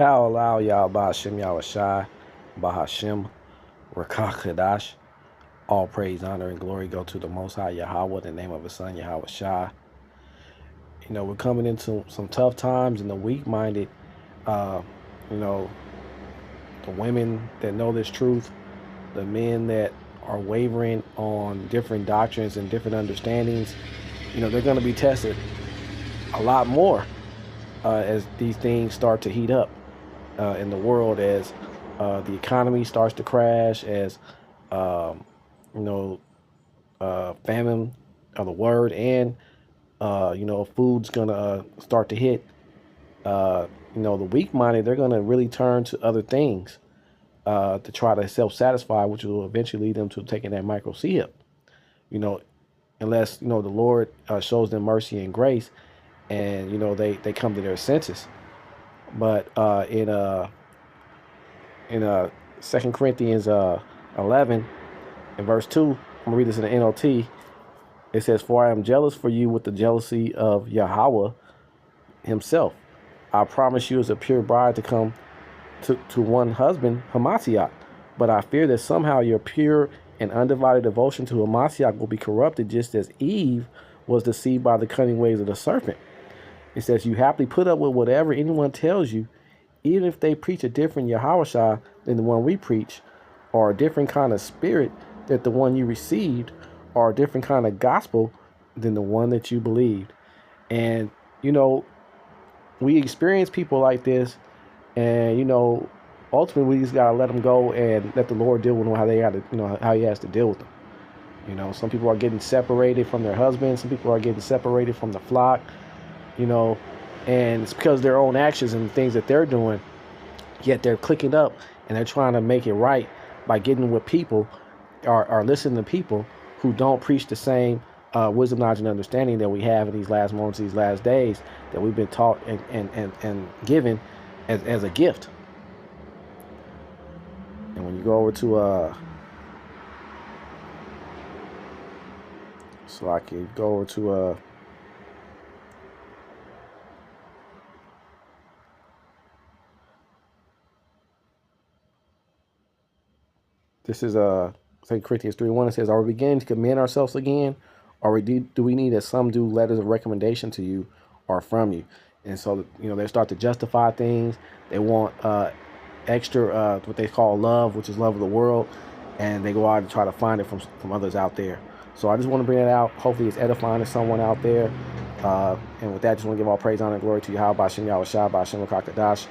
Shalawam, Yahawashi, Bahashim, Rakakadash. All praise, honor, and glory go to the Most High Yahawah, in the name of His Son, Yahawashi. We're coming into some tough times, and the weak-minded, uh, you know, the women that know this truth, the men that are wavering on different doctrines and different understandings, they're going to be tested a lot more as these things start to heat up in the world, as the economy starts to crash, as famine of the word, and food's gonna start to hit. The weak-minded, they're gonna really turn to other things to try to self-satisfy, which will eventually lead them to taking that micro C-hip. Unless the Lord shows them mercy and grace, and they come to their senses. But in 2 Corinthians 11 and verse 2, I'm gonna read this in the NLT. It says, "For I am jealous for you with the jealousy of Yahawah himself. I promise you as a pure bride to come to one husband, Hamashiach. But I fear that somehow your pure and undivided devotion to Hamashiach will be corrupted, just as Eve was deceived by the cunning ways of the serpent." It says, "You happily put up with whatever anyone tells you, even if they preach a different Yahawashi than the one we preach, or a different kind of spirit than the one you received, or a different kind of gospel than the one that you believed." And, we experience people like this, and, ultimately we just got to let them go and let the Lord deal with them how they got to, how He has to deal with them. Some people are getting separated from their husbands. Some people are getting separated from the flock, and it's because of their own actions and the things that they're doing. Yet they're clicking up and they're trying to make it right by getting with people or listening to people who don't preach the same wisdom, knowledge, and understanding that we have in these last moments, these last days, that we've been taught and given as a gift. And when you go over to this is 2 Corinthians 3:1. It says, "Are we beginning to commend ourselves again, or do we need, as some do, letters of recommendation to you or from you?" And so, they start to justify things. They want extra, what they call love, which is love of the world, and they go out and try to find it from others out there. So I just want to bring it out. Hopefully it's edifying to someone out there. And with that, just want to give all praise, honor, and glory to Yahawah, Yahawashi, Bahashim, Rakakadash.